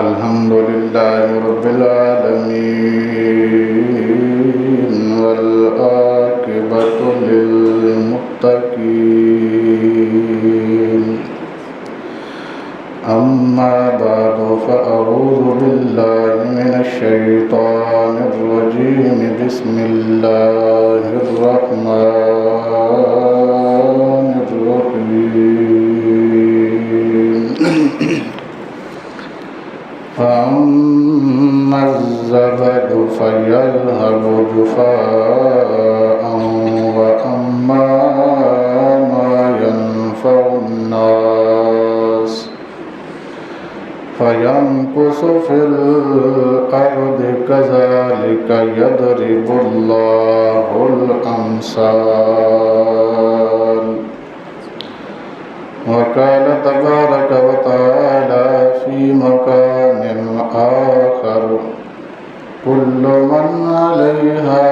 الحمد لله رب العالمين والعاقبة للمتقين أما بعد فأعوذ بالله من الشيطان الرجيم بسم الله الرحمن الرحيم فأما الزبد فيذهب جفاء وأما ما ينفع الناس فيمكث في الأرض كذلك يضرب الله الأمثال وقال تبارك وتعالى في مكان آخر كل من عليها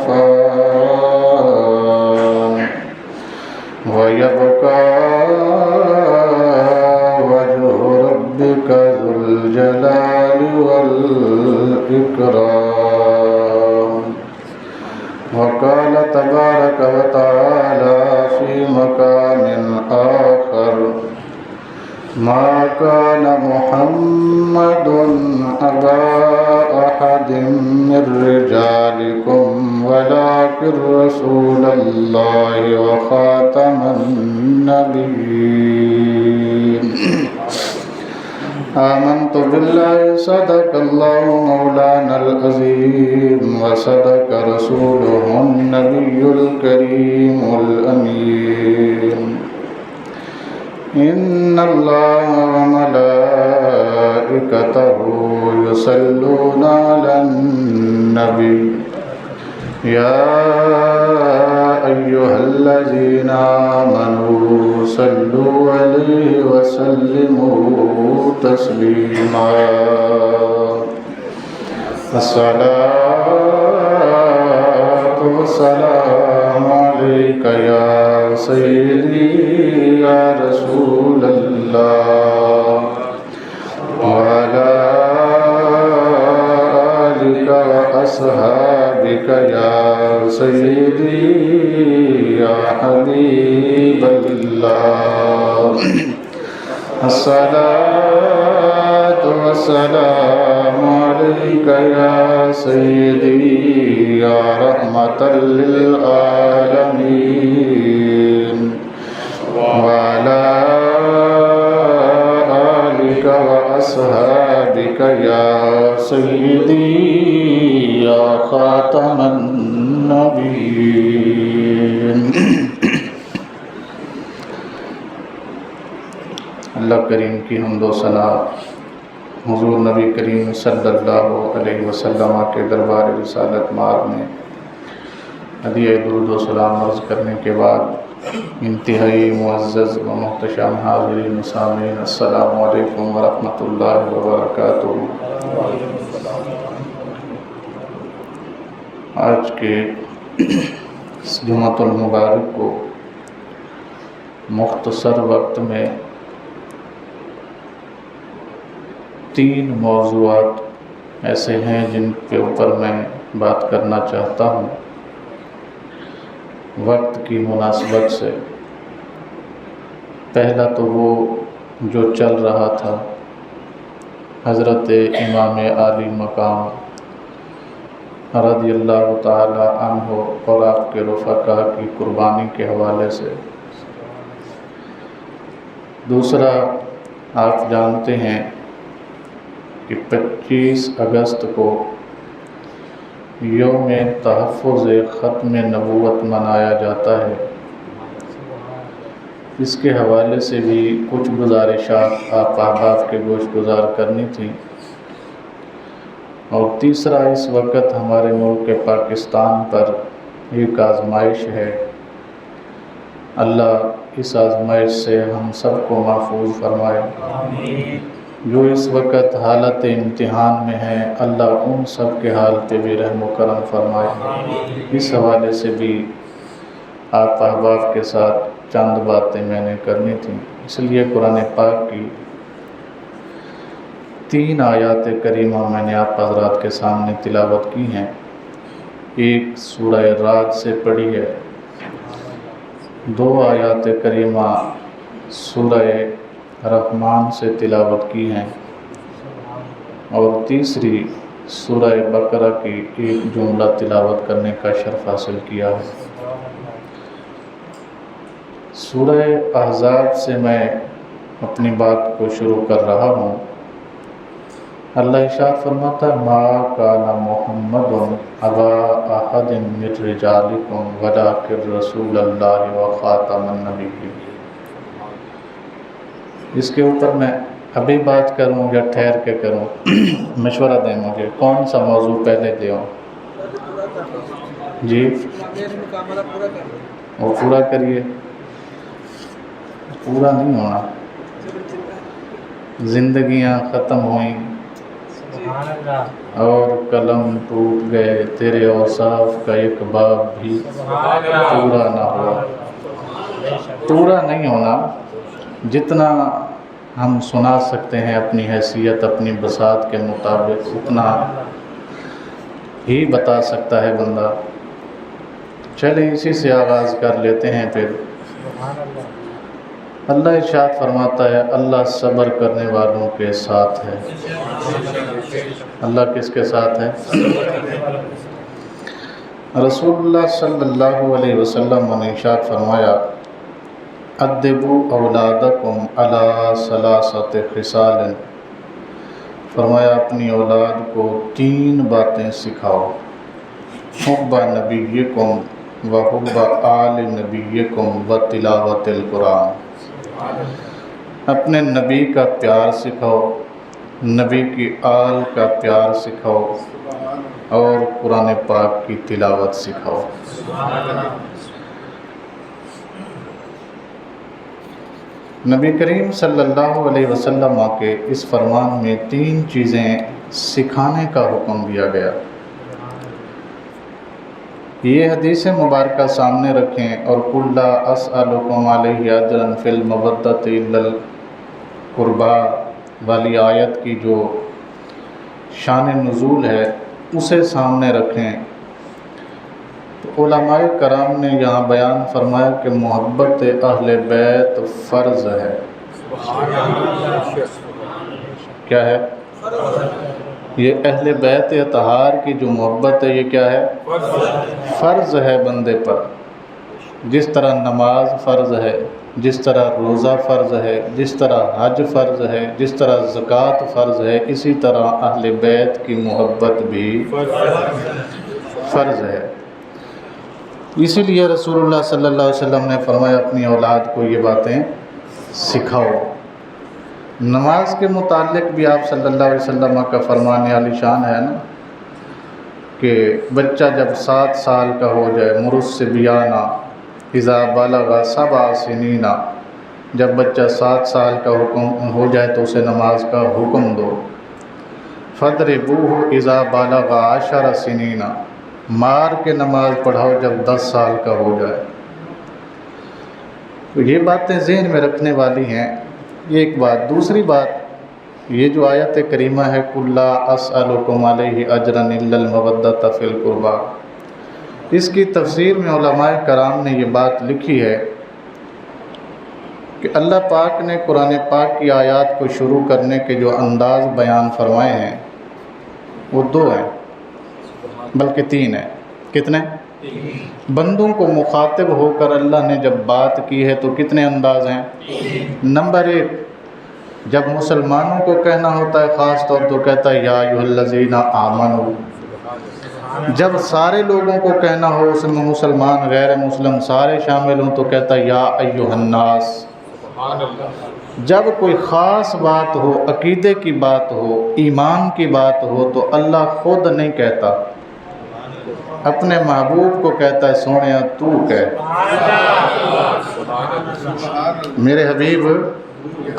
فان ويبقى وجه ربك ذو الجلال والإكرام وقال تبارك وتعالى في مكان آخر ما كان محمد أبا أحد من رجالكم ولكن رسول الله وخاتم النبيين آمنت بالله صدق الله مولانا العظيم وصدق رسوله النبي الكريم الأمين إن الله وملائكته يصلون على النبي يا أيها الذين آمنوا صلوا عليه وسلموا تسليما الصلاة والسلام عليك يا سيدي يا رسول الله وعلى آلك وأصحابك يا سيدي يا حبيب الله الصلاة والسلام عليك يا سيدي يا رحمة للعالمين وعلى آلك وأصحابك يا سيدي يا خاتم النبيين اللہ کریم کی حمد و ثنا حضور نبی کریم صلی اللہ علیہ وسلم کے دربار رسالت مآب میں ہدیہ درود و سلام عرض کرنے کے بعد انتہائی معزز و محتشم حاضرین و سامعین السلام علیکم ورحمۃ اللہ وبرکاتہ۔ آج کے اس جمعۃ المبارک کو مختصر وقت میں 3 موضوعات ایسے ہیں جن کے اوپر میں بات کرنا چاہتا ہوں وقت کی مناسبت سے۔ پہلا تو وہ جو چل رہا تھا حضرت امام عالی مقام رضی اللہ تعالی عنہ اور آپ کے رفقا کی قربانی کے حوالے سے۔ دوسرا، آپ جانتے ہیں کہ 25 اگست کو یوم تحفظ ختم نبوت منایا جاتا ہے۔ اس کے حوالے سے بھی کچھ گزارشات آپ احباب کے گوش گزار کرنی تھی۔ اور تیسرا، اس وقت ہمارے ملک پاکستان پر ایک آزمائش ہے۔ اللہ اس آزمائش سے ہم سب کو محفوظ فرمائے۔ جو اس وقت حالت امتحان میں ہیں، اللہ ان سب کے حال پہ بھی رحم و کرم فرمائے۔ اس حوالے سے بھی آپ احباب کے ساتھ چند باتیں میں نے کرنی تھیں، اس لیے قرآن پاک کی 3 آیات کریمہ میں نے آپ حضرات کے سامنے تلاوت کی ہیں۔ ایک سورہ رعد سے پڑھی ہے، 2 آیات کریمہ سورہ رحمان سے تلاوت کی ہیں، اور تیسری سورہ بقرہ کی ایک جملہ تلاوت کرنے کا شرف حاصل کیا ہے۔ سورہ احزاب سے میں اپنی بات کو شروع کر رہا ہوں۔ اللہ ارشاد فرماتا ہے ما کان محمد ابا احد من رجالکم ولکن رسول اللہ وخاتم النبیین۔ اس کے اوپر میں ابھی بات کروں یا ٹھہر کے کروں؟ مشورہ دیں مجھے، کون سا موضوع پہلے دوں؟ جی وہ پورا کریے، پورا نہیں ہونا، زندگیاں ختم ہوئیں اور قلم ٹوٹ گئے، تیرے اوصاف کا ایک باب بھی پورا نہ ہوا۔ پورا نہیں ہونا، جتنا ہم سنا سکتے ہیں اپنی حیثیت اپنی بساط کے مطابق اتنا ہی بتا سکتا ہے بندہ۔ چلیں اسی سے آغاز کر لیتے ہیں۔ پھر اللہ ارشاد فرماتا ہے اللہ صبر کرنے والوں کے ساتھ ہے۔ اللہ کس کے ساتھ ہے؟ رسول اللہ صلی اللہ علیہ وسلم نے ارشاد فرمایا ادبوا اولادکم علی ثلاثۃ خصال، فرمایا اپنی اولاد کو 3 باتیں سکھاؤ، حب نبیکم و حب آل نبیکم و تلاوت القرآن۔ اپنے نبی کا پیار سکھاؤ، نبی کی آل کا پیار سکھاؤ، اور قرآن پاک کی تلاوت سکھاؤ۔ نبی کریم صلی اللہ علیہ وسلم کے اس فرمان میں 3 چیزیں سکھانے کا حکم دیا گیا۔ یہ حدیث مبارکہ سامنے رکھیں، اور قُل لا اسألکم علیہ اجرا فی المودۃ الا القربیٰ والی آیت کی جو شان نزول ہے اسے سامنے رکھیں۔ تو علماء کرام نے یہاں بیان فرمایا کہ محبت اہل بیت فرض ہے۔ کیا ہے؟ یہ اہل بیت اطہار کی جو محبت ہے یہ کیا ہے؟ فرض ہے بندے پر۔ جس طرح نماز فرض ہے، جس طرح روزہ فرض ہے، جس طرح حج فرض ہے، جس طرح زکوٰۃ فرض ہے، اسی طرح اہل بیت کی محبت بھی فرض ہے۔ اسی لیے رسول اللہ صلی اللہ علیہ وسلم نے فرمایا اپنی اولاد کو یہ باتیں سکھاؤ۔ نماز کے متعلق بھی آپ صلی اللہ علیہ وسلم کا فرمان عالی شان ہے نا، کہ بچہ جب 7 سال کا ہو جائے، مرس صبیانہ اذا بلغ 7 سنین، جب بچہ 7 سال کا حکم ہو جائے تو اسے نماز کا حکم دو۔ فَاضْرِبُوهُ اذا بلغ 10 سنین، مار کے نماز پڑھاؤ جب 10 سال کا ہو جائے۔ تو یہ باتیں ذہن میں رکھنے والی ہیں، یہ ایک بات۔ دوسری بات، یہ جو آیت کریمہ ہے قُل لا اسألکم علیہ اجرا الا المودۃ فی القربیٰ، اس کی تفسیر میں علماء کرام نے یہ بات لکھی ہے کہ اللہ پاک نے قرآن پاک کی آیات کو شروع کرنے کے جو انداز بیان فرمائے ہیں وہ 2 ہیں، بلکہ 3 ہیں۔ کتنے؟ بندوں کو مخاطب ہو کر اللہ نے جب بات کی ہے تو کتنے انداز ہیں؟ نمبر 1، جب مسلمانوں کو کہنا ہوتا ہے خاص طور تو کہتا ہے یا ایھا الذین آمنوا۔ جب سارے لوگوں کو کہنا ہو، اس میں مسلمان غیر مسلم سارے شامل ہوں، تو کہتا ہے یا ایھا الناس۔ جب کوئی خاص بات ہو، عقیدے کی بات ہو، ایمان کی بات ہو، تو اللہ خود نہیں کہتا، اپنے محبوب کو کہتا ہے سونیا تو کہہ، میرے حبیب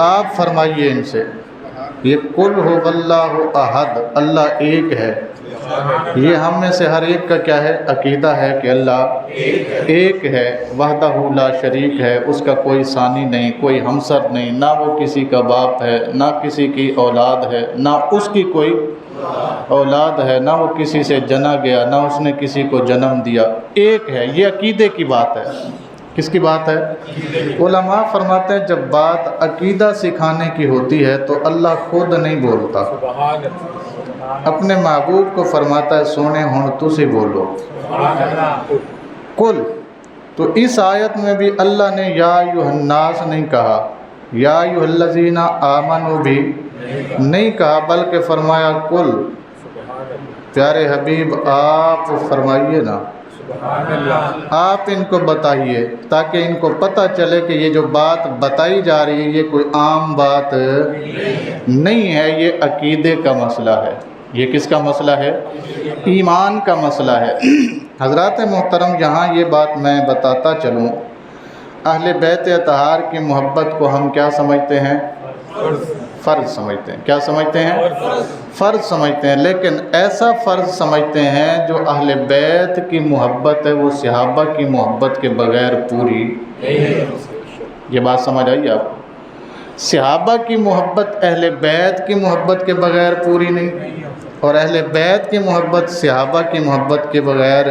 آپ فرمائیے ان سے، یہ قل ھو اللہ احد، اللہ ایک ہے، یہ ہم میں سے ہر ایک کا کیا ہے؟ عقیدہ ہے کہ اللہ ایک ہے، وحدہ لا شریک ہے، اس کا کوئی ثانی نہیں، کوئی ہمسر نہیں، نہ وہ کسی کا باپ ہے، نہ کسی کی اولاد ہے، نہ اس کی کوئی اولاد ہے، نہ وہ کسی سے جنا گیا، نہ اس نے کسی کو جنم دیا، ایک ہے۔ یہ عقیدے کی بات ہے۔ کس کی بات ہے؟ علماء فرماتے ہیں جب بات عقیدہ سکھانے کی ہوتی ہے تو اللہ خود نہیں بولتا، اپنے محبوب کو فرماتا ہے سونے ہون تسی بولو کل۔ تو اس آیت میں بھی اللہ نے یا ایھا الناس نہیں کہا، یا ایھا الذین آمنوا بھی نہیں کہا، بلکہ فرمایا کل۔ پیارے حبیب آپ فرمائیے نا، آپ ان کو بتائیے تاکہ ان کو پتہ چلے کہ یہ جو بات بتائی جا رہی ہے یہ کوئی عام بات نہیں ہے، یہ عقیدے کا مسئلہ ہے۔ یہ کس کا مسئلہ ہے؟ ایمان کا مسئلہ ہے۔ حضرات محترم، یہاں یہ بات میں بتاتا چلوں، اہل بیت اطہار کی محبت کو ہم کیا سمجھتے ہیں؟ فرض سمجھتے ہیں۔ کیا سمجھتے ہیں؟ فرض سمجھتے ہیں، لیکن ایسا فرض سمجھتے ہیں جو اہل بیت کی محبت ہے وہ صحابہ کی محبت کے بغیر پوری۔ یہ بات سمجھ آئی آپ کو؟ صحابہ کی محبت اہل بیت کی محبت کے بغیر پوری نہیں، اور اہل بیت کی محبت صحابہ کی محبت کے بغیر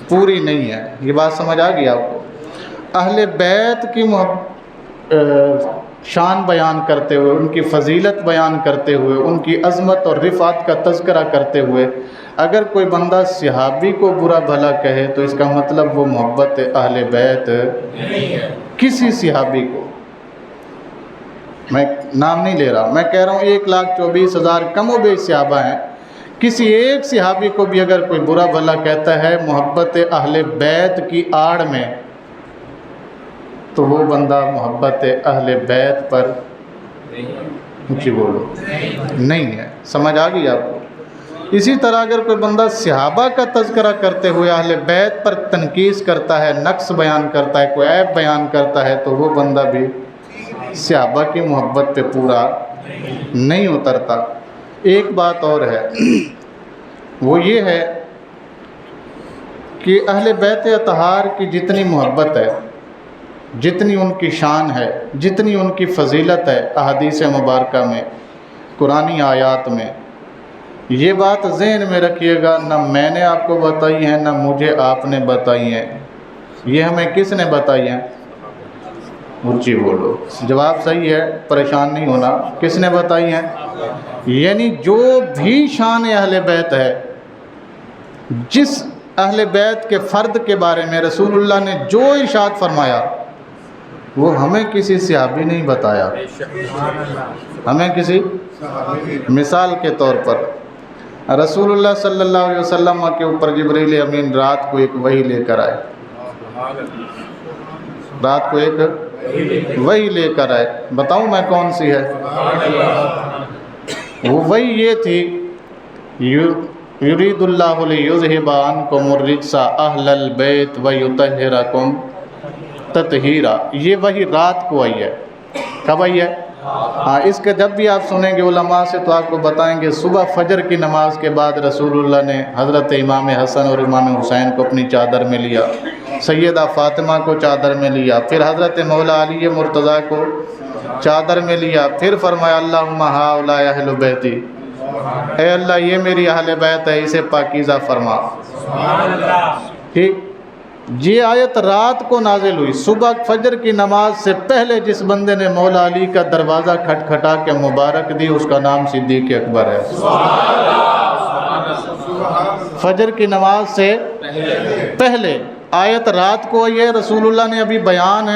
پوری نہیں ہے۔ یہ بات سمجھ آ گئی آپ کو؟ اہل بیت کی شان بیان کرتے ہوئے، ان کی فضیلت بیان کرتے ہوئے، ان کی عظمت اور رفعت کا تذکرہ کرتے ہوئے اگر کوئی بندہ صحابی کو برا بھلا کہے تو اس کا مطلب وہ محبت اہل بیت کسی صحابی کو، میں نام نہیں لے رہا، میں کہہ رہا ہوں 1,24,000 کم و بیش صحابہ ہیں، کسی ایک صحابی کو بھی اگر کوئی برا بھلا کہتا ہے محبت اہل بیت کی آڑ میں تو وہ بندہ محبت اہل بیت پر اونچی بولو نہیں ہے۔ سمجھ آ گئی آپ کو؟ اسی طرح اگر کوئی بندہ صحابہ کا تذکرہ کرتے ہوئے اہل بیت پر تنقیص کرتا ہے، نقص بیان کرتا ہے، کوئی عیب بیان کرتا ہے تو وہ بندہ بھی صحابہ کی محبت پہ پورا نہیں اترتا۔ ایک بات اور ہے، وہ یہ ہے کہ اہل بیت اطہار کی جتنی محبت ہے، جتنی ان کی شان ہے، جتنی ان کی فضیلت ہے احادیث مبارکہ میں، قرآنی آیات میں، یہ بات ذہن میں رکھیے گا، نہ میں نے آپ کو بتائی ہے نہ مجھے آپ نے بتائی ہیں، یہ ہمیں کس نے بتائی ہیں؟ اونچی بولو، جواب صحیح ہے، پریشان نہیں ہونا، کس نے بتائی ہیں؟ یعنی جو بھی شان اہل بیت ہے، جس اہل بیت کے فرد کے بارے میں رسول اللہ نے جو ارشاد فرمایا وہ ہمیں کسی صحابی نہیں بتایا، ہمیں کسی مثال کے طور پر رسول اللہ صلی اللہ علیہ وسلم کے اوپر جبریل امین رات کو ایک وحی لے کر آئے، رات کو ایک وحی لے کر آئے، بتاؤں میں کون سی ہے؟ وہ وحی یہ تھی، یرید اللہ لیذھب عنکم الرجس اہل البیت ویطہرکم تطہیرا۔ یہ وحی رات کو آئی ہے۔ کب آئی ہے؟ ہاں، اس کے جب بھی آپ سنیں گے علماء سے تو آپ کو بتائیں گے صبح فجر کی نماز کے بعد رسول اللہ نے حضرت امام حسن اور امام حسین کو اپنی چادر میں لیا، سیدہ فاطمہ کو چادر میں لیا، پھر حضرت مولا علی مرتضیٰ کو چادر میں لیا، پھر فرمایا اللہم ہؤلاء اہل بیتی، اے اللہ یہ میری اہل بیت ہے، اسے پاکیزہ فرما۔ ٹھیک، یہ آیت رات کو نازل ہوئی، صبح فجر کی نماز سے پہلے جس بندے نے مولا علی کا دروازہ کھٹکھٹا کے مبارک دی اس کا نام صدیق اکبر ہے۔ فجر کی نماز سے پہلے آیت رات کو آئی ہے، رسول اللہ نے ابھی بیان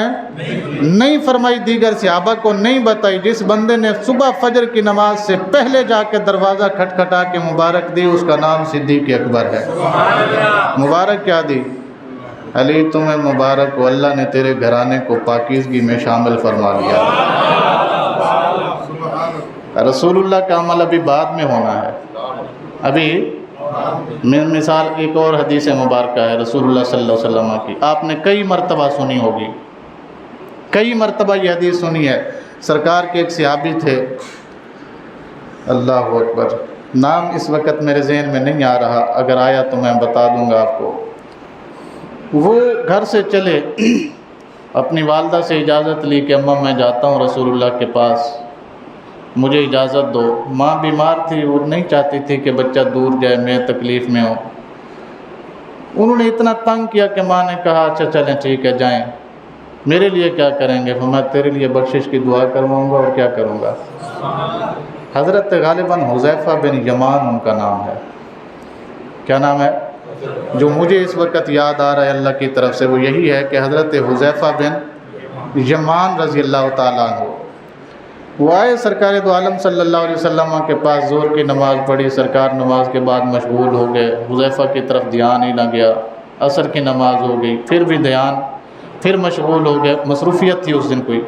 نہیں فرمائی، دیگر صحابہ کو نہیں بتائی، جس بندے نے صبح فجر کی نماز سے پہلے جا کے دروازہ کھٹکھٹا کے مبارک دی اس کا نام صدیق اکبر ہے۔ مبارک کیا دی؟ علی تمہیں مبارک ہو، اللہ نے تیرے گھرانے کو پاکیزگی میں شامل فرما لیا۔ رسول اللہ کا عمل ابھی بعد میں ہونا ہے، ابھی مثال ایک اور حدیث مبارکہ ہے رسول اللہ صلی اللہ علیہ وسلم کی، آپ نے کئی مرتبہ سنی ہوگی، کئی مرتبہ یہ حدیث سنی ہے۔ سرکار کے ایک صحابی تھے، اللہ اکبر، نام اس وقت میرے ذہن میں نہیں آ رہا، اگر آیا تو میں بتا دوں گا آپ کو۔ وہ گھر سے چلے، اپنی والدہ سے اجازت لی کہ اماں میں جاتا ہوں رسول اللہ کے پاس، مجھے اجازت دو۔ ماں بیمار تھی، وہ نہیں چاہتی تھی کہ بچہ دور جائے، میں تکلیف میں ہوں۔ انہوں نے اتنا تنگ کیا کہ ماں نے کہا اچھا چلیں ٹھیک ہے جائیں، میرے لیے کیا کریں گے؟ میں تیرے لیے بخشش کی دعا کرواؤں گا اور کیا کروں گا۔ حضرت غالباً حذیفہ بن یمان ان کا نام ہے۔ کیا نام ہے؟ جو مجھے اس وقت یاد آ رہا ہے اللہ کی طرف سے وہ یہی ہے کہ حضرت حذیفہ بن یمان رضی اللہ تعالیٰ عنہ وہ آئے سرکار دو عالم صلی اللہ علیہ وسلم کے پاس، زور کی نماز پڑھی، سرکار نماز کے بعد مشغول ہو گئے، حذیفہ کی طرف دھیان ہی نہ گیا۔ عصر کی نماز ہو گئی، پھر بھی دھیان، پھر مشغول ہو گئے، مصروفیت تھی اس دن کوئی۔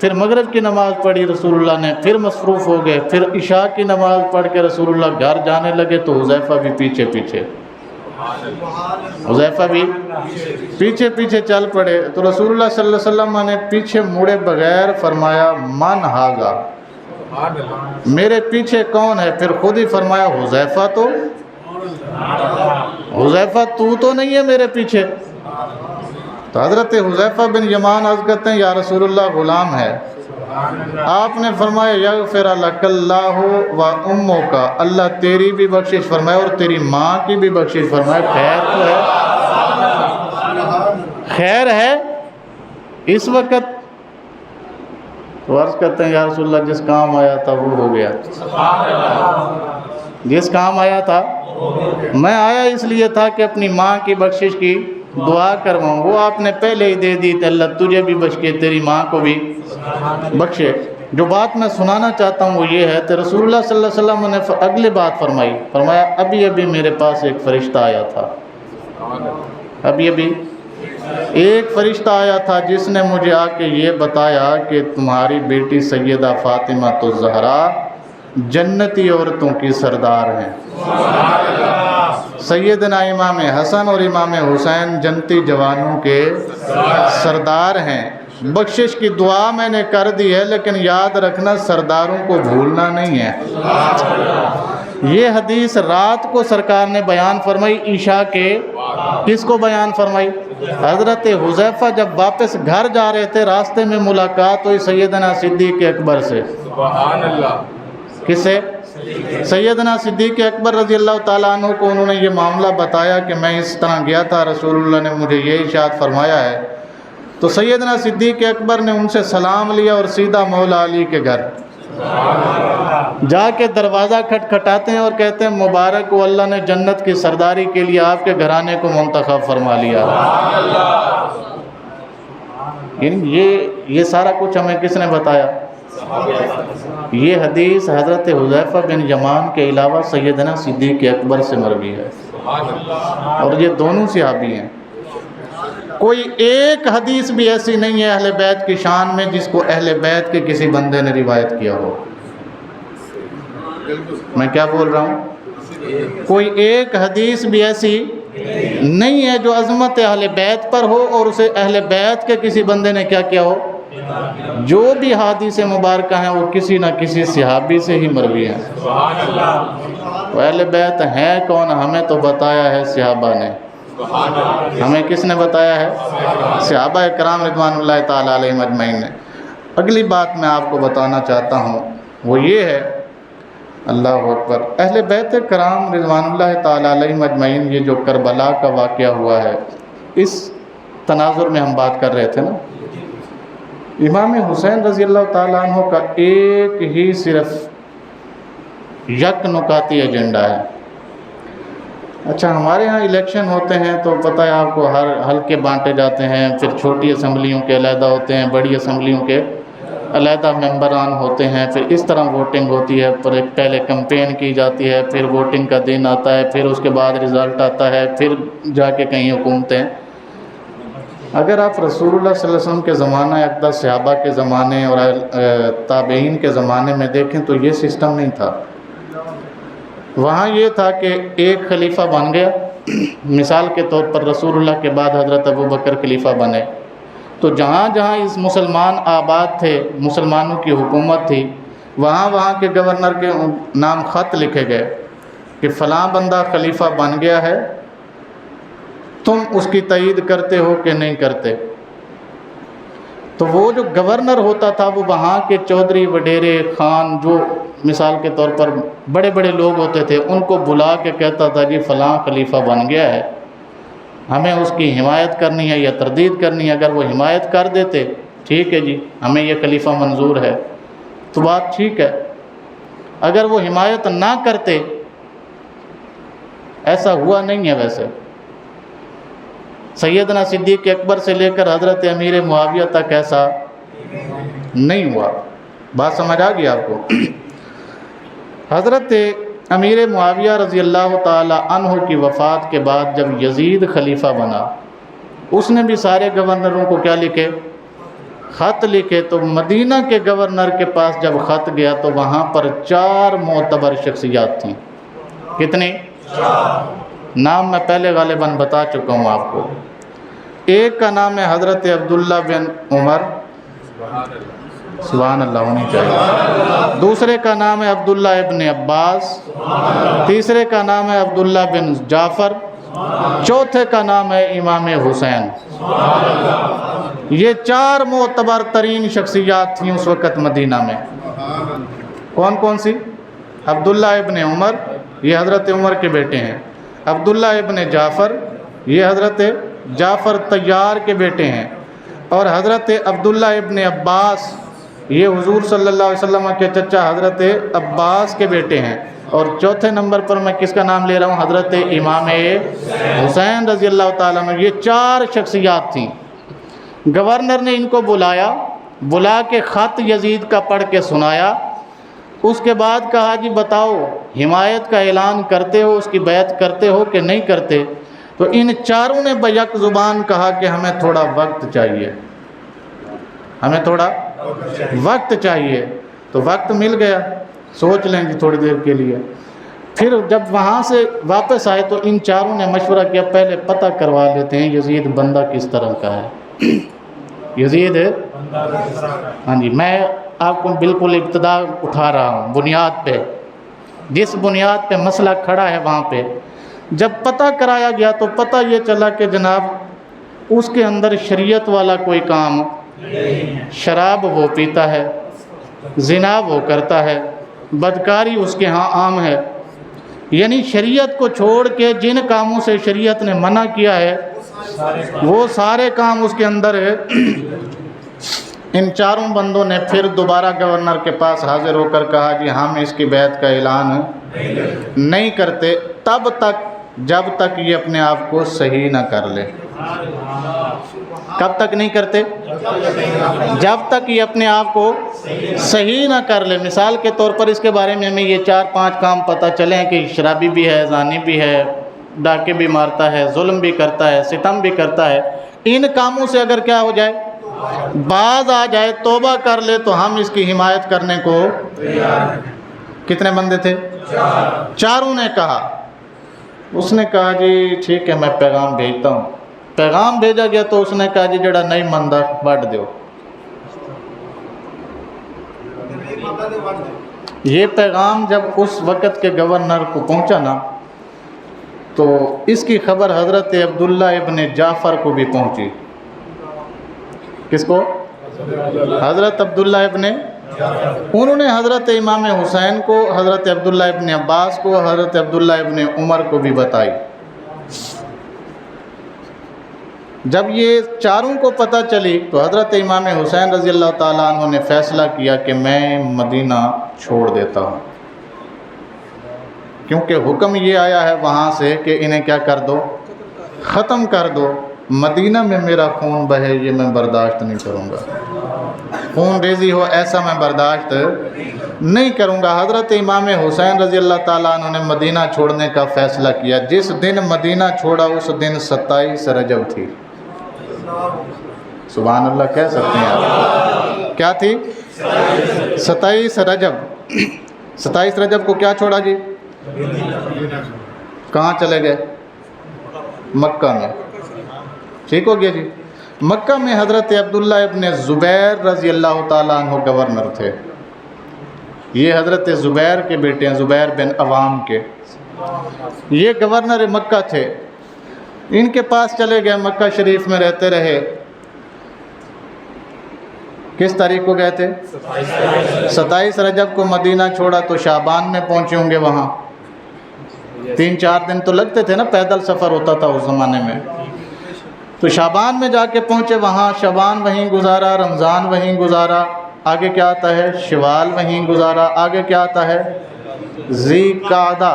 پھر مغرب کی نماز پڑھی رسول اللہ نے، پھر مصروف ہو گئے۔ پھر عشاء کی نماز پڑھ کے رسول اللہ گھر جانے لگے تو حذیفہ بھی پیچھے پیچھے چل پڑے۔ تو رسول اللہ صلی اللہ علیہ وسلم نے پیچھے مڑے بغیر فرمایا من ھذا، میرے پیچھے کون ہے؟ پھر خود ہی فرمایا حذیفہ تو نہیں ہے میرے پیچھے۔ تو حضرت حذیفہ بن یمان عرض کرتے ہیں یا رسول اللہ غلام ہے۔ آپ نے فرمایا یغفر لک اللہ و امک، اللہ تیری بھی بخشش فرمائے اور تیری ماں کی بھی بخشش فرمائے۔ خیر تو ہے، خیر ہے اس وقت۔ تو عرض کرتے ہیں یا رسول اللہ جس کام آیا تھا وہ ہو گیا، جس کام آیا تھا میں آیا اس لیے تھا کہ اپنی ماں کی بخشش کی دعا کرواؤں، وہ آپ نے پہلے ہی دے دی تو اللہ تجھے بھی بخشے تیری ماں کو بھی بخشے۔ جو بات میں سنانا چاہتا ہوں وہ یہ ہے کہ رسول اللہ صلی اللہ علیہ وسلم نے اگلی بات فرمایا ابھی میرے پاس ایک فرشتہ آیا تھا، ابھی ایک فرشتہ آیا تھا جس نے مجھے آ کے یہ بتایا کہ تمہاری بیٹی سیدہ فاطمہ تو زہرا جنتی عورتوں کی سردار ہیں، سیدنا امام حسن اور امام حسین جنتی جوانوں کے سردار ہیں۔ بخشش کی دعا میں نے کر دی ہے لیکن یاد رکھنا سرداروں کو بھولنا نہیں ہے۔ یہ حدیث رات کو سرکار نے بیان فرمائی عشاء کے، کس کو بیان فرمائی؟ حضرت حذیفہ جب واپس گھر جا رہے تھے راستے میں ملاقات ہوئی سیدنا صدیق اکبر سے۔ سبحان اللہ۔ کس سے؟ سیدنا صدیق اکبر رضی اللہ تعالیٰ عنہ کو انہوں نے یہ معاملہ بتایا کہ میں اس طرح گیا تھا، رسول اللہ نے مجھے یہ ارشاد فرمایا ہے۔ تو سیدنا صدیق اکبر نے ان سے سلام لیا اور سیدھا مولا علی کے گھر جا کے دروازہ کھٹکھٹاتے ہیں اور کہتے ہیں مبارک ہو، اللہ نے جنت کی سرداری کے لیے آپ کے گھرانے کو منتخب فرما لیا۔ یہ سارا کچھ ہمیں کس نے بتایا؟ یہ حدیث حضرت حذیفہ بن یمان کے علاوہ سیدنا صدیق اکبر سے مروی ہے، اور یہ دونوں صحابی ہیں۔ کوئی ایک حدیث بھی ایسی نہیں ہے اہل بیت کی شان میں جس کو اہل بیت کے کسی بندے نے روایت کیا ہو۔ میں کیا بول رہا ہوں؟ کوئی ایک حدیث بھی ایسی نہیں ہے جو عظمت اہل بیت پر ہو اور اسے اہل بیت کے کسی بندے نے کیا کیا ہو۔ جو بھی حدیث مبارکہ ہیں وہ کسی نہ کسی صحابی سے ہی مروی ہیں۔ وہ اہل بیت ہیں کون؟ ہمیں تو بتایا ہے صحابہ نے۔ ہمیں کس نے بتایا ہے؟ صحابہ کرام رضوان اللہ تعالیٰ علیہم اجمعین نے۔ اگلی بات میں آپ کو بتانا چاہتا ہوں وہ یہ ہے، اللہ اکبر، اہل بیت کرام رضوان اللہ تعالیٰ علیہم اجمعین، یہ جو کربلا کا واقعہ ہوا ہے اس تناظر میں ہم بات کر رہے تھے نا، امام حسین رضی اللہ تعالیٰ عنہ کا ایک ہی صرف یک نکاتی ایجنڈا ہے۔ اچھا ہمارے ہاں الیکشن ہوتے ہیں تو پتہ ہے آپ کو، ہر حلقے بانٹے جاتے ہیں، پھر چھوٹی اسمبلیوں کے علیحدہ ہوتے ہیں، بڑی اسمبلیوں کے علیحدہ ممبران ہوتے ہیں، پھر اس طرح ووٹنگ ہوتی ہے، پہلے کمپین کی جاتی ہے، پھر ووٹنگ کا دن آتا ہے، پھر اس کے بعد رزلٹ آتا ہے، پھر جا کے کہیں حکومتیں۔ اگر آپ رسول اللہ صلی اللہ علیہ وسلم کے زمانہ اقدس صحابہ کے زمانے اور تابعین کے زمانے میں دیکھیں تو یہ سسٹم نہیں تھا۔ وہاں یہ تھا کہ ایک خلیفہ بن گیا، مثال کے طور پر رسول اللہ کے بعد حضرت ابوبکر خلیفہ بنے، تو جہاں جہاں اس مسلمان آباد تھے، مسلمانوں کی حکومت تھی، وہاں کے گورنر کے نام خط لکھے گئے کہ فلاں بندہ خلیفہ بن گیا ہے، تم اس کی تائید کرتے ہو کہ نہیں کرتے؟ تو وہ جو گورنر ہوتا تھا وہ وہاں کے چودھری وڈیرے خان جو مثال کے طور پر بڑے بڑے لوگ ہوتے تھے ان کو بلا کے کہتا تھا جی فلاں خلیفہ بن گیا ہے، ہمیں اس کی حمایت کرنی ہے یا تردید کرنی ہے۔ اگر وہ حمایت کر دیتے ٹھیک ہے جی ہمیں یہ خلیفہ منظور ہے تو بات ٹھیک ہے، اگر وہ حمایت نہ کرتے، ایسا ہوا نہیں ہے ویسے، سیدنا صدیق اکبر سے لے کر حضرت امیر معاویہ تک ایسا نہیں ہوا۔ بات سمجھ آ گئی آپ کو؟ حضرت امیر معاویہ رضی اللہ تعالی عنہ کی وفات کے بعد جب یزید خلیفہ بنا، اس نے بھی سارے گورنروں کو کیا لکھے؟ خط لکھے۔ تو مدینہ کے گورنر کے پاس جب خط گیا تو وہاں پر 4 معتبر شخصیات تھیں۔ کتنی؟ نام میں پہلے غالباً بتا چکا ہوں آپ کو۔ ایک کا نام ہے حضرت عبداللہ بن عمر، سبحان اللہ ہونی چاہیے۔ دوسرے کا نام ہے عبداللہ ابن عباس، تیسرے کا نام ہے عبداللہ بن جعفر، چوتھے کا نام ہے امام حسین۔ یہ 4 معتبر ترین شخصیات تھیں اس وقت مدینہ میں۔ کون کون سی؟ عبداللہ ابن عمر، یہ حضرت عمر کے بیٹے ہیں۔ عبداللہ ابن جعفر، یہ حضرت جعفر طیار کے بیٹے ہیں۔ اور حضرت عبداللہ ابن عباس، یہ حضور صلی اللہ علیہ وسلم کے چچا حضرت عباس کے بیٹے ہیں۔ اور چوتھے نمبر پر میں کس کا نام لے رہا ہوں؟ حضرت امام حسین رضی اللہ تعالیٰ عنہ۔ یہ 4 شخصیات تھیں۔ گورنر نے ان کو بلا کے خط یزید کا پڑھ کے سنایا۔ اس کے بعد کہا جی بتاؤ حمایت کا اعلان کرتے ہو، اس کی بیعت کرتے ہو کہ نہیں کرتے؟ تو ان 4 نے بیک زبان کہا کہ ہمیں تھوڑا وقت چاہیے، ہمیں تھوڑا وقت چاہیے۔ تو وقت مل گیا، سوچ لیں گے تھوڑی دیر کے لیے۔ پھر جب وہاں سے واپس آئے تو ان 4 نے مشورہ کیا پہلے پتہ کروا لیتے ہیں یزید بندہ کس طرح کا ہے۔ یزید ہاں جی، میں آپ کو بالکل ابتدا اٹھا رہا ہوں، بنیاد پہ، جس بنیاد پہ مسئلہ کھڑا ہے وہاں پہ۔ جب پتہ کرایا گیا تو پتہ یہ چلا کہ جناب اس کے اندر شریعت والا کوئی کام، شراب وہ پیتا ہے، زنا وہ کرتا ہے، بدکاری اس کے ہاں عام ہے۔ یعنی شریعت کو چھوڑ کے جن کاموں سے شریعت نے منع کیا ہے وہ سارے کام اس کے اندر ہے۔ ان 4 بندوں نے پھر دوبارہ گورنر کے پاس حاضر ہو کر کہا جی ہم اس کی بیعت کا اعلان نہیں کرتے تب تک جب تک یہ اپنے آپ کو صحیح نہ کر لے۔ کب تک نہیں کرتے؟ جب تک یہ اپنے آپ کو صحیح نہ کر لے۔ مثال کے طور پر اس کے بارے میں ہمیں یہ 4-5 کام پتہ چلیں کہ شرابی بھی ہے، زانی بھی ہے، ڈاکے بھی مارتا ہے، ظلم بھی کرتا ہے، ستم بھی کرتا ہے۔ ان کاموں سے اگر کیا ہو جائے، باز آ جائے، توبہ کر لے تو ہم اس کی حمایت کرنے کو۔ کتنے بندے تھے؟ 4 نے کہا۔ اس نے کہا جی ٹھیک ہے میں پیغام بھیجتا ہوں۔ پیغام بھیجا گیا تو اس نے کہا جی جڑا نہیں مندا وڈ دیو۔ یہ پیغام جب اس وقت کے گورنر کو پہنچا نا تو اس کی خبر حضرت عبداللہ ابن جعفر کو بھی پہنچی۔ کس کو؟ حضرت عبداللہ ابن، انہوں نے حضرت امام حسین کو، حضرت عبداللہ ابن عباس کو، حضرت عبداللہ ابن عمر کو بھی بتائی۔ جب یہ 4 کو پتہ چلی تو حضرت امام حسین رضی اللہ تعالیٰ عنہ نے فیصلہ کیا کہ میں مدینہ چھوڑ دیتا ہوں، کیونکہ حکم یہ آیا ہے وہاں سے کہ انہیں کیا کر دو، ختم کر دو۔ مدینہ میں میرا خون بہے یہ میں برداشت نہیں کروں گا، خون ریزی ہو ایسا میں برداشت نہیں کروں گا۔ حضرت امام حسین رضی اللہ تعالیٰ عنہ نے مدینہ چھوڑنے کا فیصلہ کیا۔ جس دن مدینہ چھوڑا اس دن 27 رجب تھی۔ سبحان اللہ کہہ سکتے ہیں آپ؟ کیا تھی؟ 27 رجب۔ 27 رجب کو کیا چھوڑا جی؟ کہاں چلے گئے؟ مکہ میں۔ ٹھیک ہو گیا جی۔ مکہ میں حضرت عبداللہ ابن زبیر رضی اللہ تعالیٰ عنہ گورنر تھے، یہ حضرت زبیر کے بیٹے ہیں، زبیر بن عوام کے، یہ گورنر مکہ تھے، ان کے پاس چلے گئے، مکہ شریف میں رہتے رہے۔ کس تاریخ کو گئے تھے؟ 27 رجب کو مدینہ چھوڑا تو شعبان میں پہنچے ہوں گے وہاں، 3-4 دن تو لگتے تھے نا، پیدل سفر ہوتا تھا اس زمانے میں، تو شعبان میں جا کے پہنچے وہاں، شعبان وہیں گزارا، رمضان وہیں گزارا، آگے کیا آتا ہے؟ شوال وہیں گزارا، آگے کیا آتا ہے؟ ذی القعدہ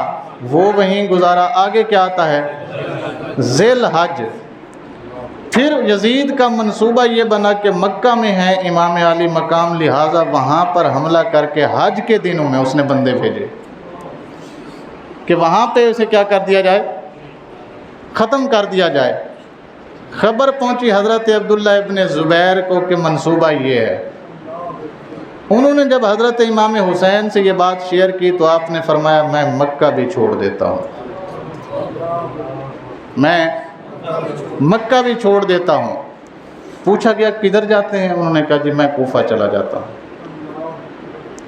وہ وہیں گزارا، آگے کیا آتا ہے؟ ذی الحج۔ پھر یزید کا منصوبہ یہ بنا کہ مکہ میں ہے امام علی مقام، لہٰذا وہاں پر حملہ کر کے حج کے دنوں میں اس نے بندے بھیجے کہ وہاں پہ اسے کیا کر دیا جائے؟ ختم کر دیا جائے۔ خبر پہنچی حضرت عبداللہ ابن زبیر کو کہ منصوبہ یہ ہے۔ انہوں نے جب حضرت امام حسین سے یہ بات شیئر کی تو آپ نے فرمایا میں مکہ بھی چھوڑ دیتا ہوں، میں مکہ بھی چھوڑ دیتا ہوں۔ پوچھا گیا کدھر جاتے ہیں؟ انہوں نے کہا جی میں کوفہ چلا جاتا ہوں۔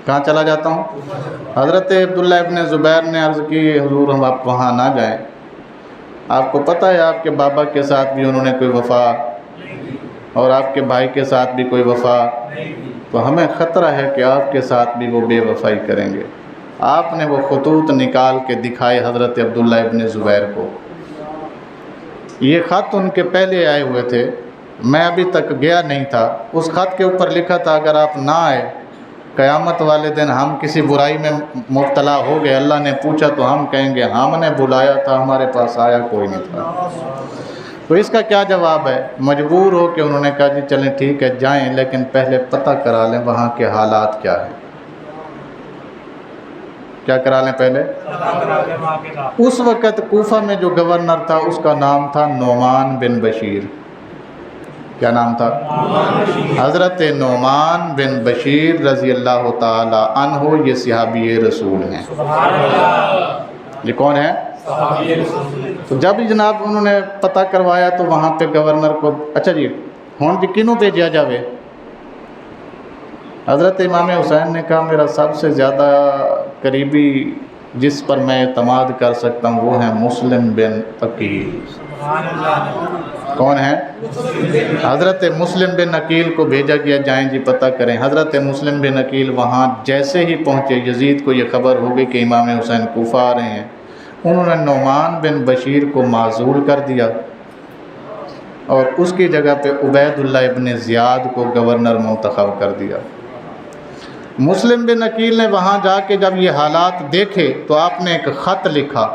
کہاں چلا جاتا ہوں؟ حضرت عبداللہ ابن زبیر نے عرض کی حضور ہم آپ وہاں نہ جائیں، آپ کو پتہ ہے آپ کے بابا کے ساتھ بھی انہوں نے کوئی وفا، اور آپ کے بھائی کے ساتھ بھی کوئی وفا، تو ہمیں خطرہ ہے کہ آپ کے ساتھ بھی وہ بے وفائی کریں گے۔ آپ نے وہ خطوط نکال کے دکھائے حضرت عبداللہ ابن زبیر کو۔ یہ خط ان کے پہلے آئے ہوئے تھے، میں ابھی تک گیا نہیں تھا۔ اس خط کے اوپر لکھا تھا اگر آپ نہ آئے قیامت والے دن ہم کسی برائی میں مبتلا ہو گئے، اللہ نے پوچھا تو ہم کہیں گے ہم نے بلایا تھا، ہمارے پاس آیا کوئی نہیں تھا۔ تو اس کا کیا جواب ہے؟ مجبور ہو کہ انہوں نے کہا جی چلیں ٹھیک ہے جائیں، لیکن پہلے پتہ کرا لیں وہاں کے حالات کیا ہیں۔ کیا کرا لیں پہلے؟ اس وقت کوفہ میں جو گورنر تھا اس کا نام تھا نعمان بن بشیر۔ کیا نام تھا؟ حضرت نعمان بن بشیر رضی اللہ تعالی عنہ، یہ صحابی رسول ہیں۔ یہ کون ہیں؟ تو جب جناب انہوں نے پتہ کروایا تو وہاں پہ گورنر کو اچھا جی ہون جی کنوں بھیجا جاوے؟ حضرت امام حسین نے کہا میرا سب سے زیادہ قریبی جس پر میں اعتماد کر سکتا ہوں وہ ہیں مسلم بن عقیل۔ کون ہیں؟ حضرت مسلم بن عقیل کو بھیجا گیا جائیں جی پتہ کریں۔ حضرت مسلم بن عقیل وہاں جیسے ہی پہنچے یزید کو یہ خبر ہو گئی کہ امام حسین کوفہ آ رہے ہیں، انہوں نے نعمان بن بشیر کو معزول کر دیا اور اس کی جگہ پہ عبید اللہ ابن زیاد کو گورنر منتخب کر دیا۔ مسلم بن عقیل نے وہاں جا کے جب یہ حالات دیکھے تو آپ نے ایک خط لکھا،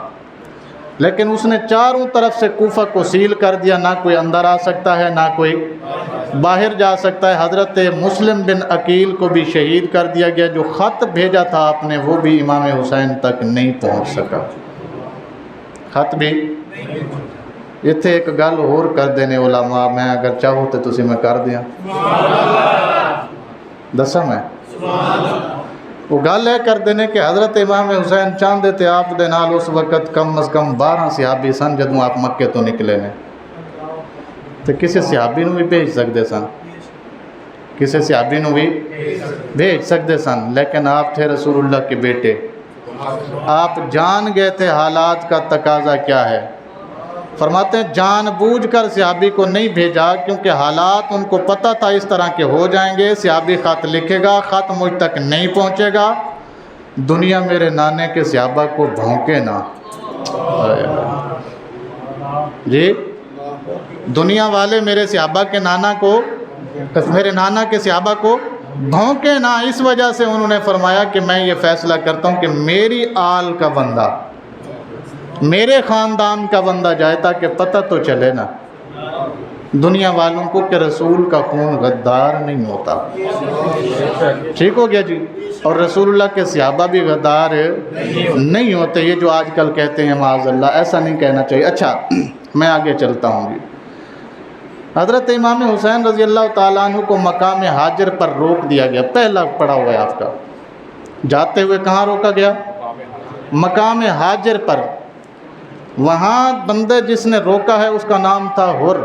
لیکن اس نے چاروں طرف سے کوفہ کو سیل کر دیا، نہ کوئی اندر آ سکتا ہے نہ کوئی باہر جا سکتا ہے۔ حضرت مسلم بن عقیل کو بھی شہید کر دیا گیا، جو خط بھیجا تھا آپ نے وہ بھی امام حسین تک نہیں پہنچ سکا، خط بھی۔ اتنے ایک گل اور کر دینے علماء، میں اگر چاہو تو تسی میں کر دیا دسا میں وہ گل ہے کر دینے کہ حضرت امام حسین چاہتے تھے آپ دے نال اس وقت کم از کم 12 صحابی سن جدوں آپ مکے تو نکلے نے، تو کسی صحابی نو بھی بھیج سکتے سن، کسی صحابی نو بھی بھیج سکتے سن، لیکن آپ تھے رسول اللہ کے بیٹے، آپ جان گئے تھے حالات کا تقاضا کیا ہے۔ فرماتے ہیں جان بوجھ کر صحابی کو نہیں بھیجا کیونکہ حالات ان کو پتہ تھا اس طرح کے ہو جائیں گے، صحابی خط لکھے گا، خط مجھ تک نہیں پہنچے گا، دنیا میرے نانے کے صحابہ کو بھونکے نہ، جی دنیا والے میرے صحابہ کے نانا کو، میرے نانا کے صحابہ کو بھونکے نہ۔ اس وجہ سے انہوں نے فرمایا کہ میں یہ فیصلہ کرتا ہوں کہ میری آل کا بندہ، میرے خاندان کا بندہ جائے تاکہ پتہ تو چلے نا دنیا والوں کو کہ رسول کا خون غدار نہیں ہوتا۔ ٹھیک ہو گیا جی؟ اور رسول اللہ کے صحابہ بھی غدار نہیں ہوتے، یہ جو آج کل کہتے ہیں معاذ اللہ، ایسا نہیں کہنا چاہیے۔ اچھا میں آگے چلتا ہوں جی۔ حضرت امام حسین رضی اللہ تعالیٰ عنہ کو مقام ہاجر پر روک دیا گیا، پہلا پڑا ہوا ہے آپ کا، جاتے ہوئے کہاں روکا گیا؟ مقام ہاجر پر۔ وہاں بندے جس نے روکا ہے اس کا نام تھا حر۔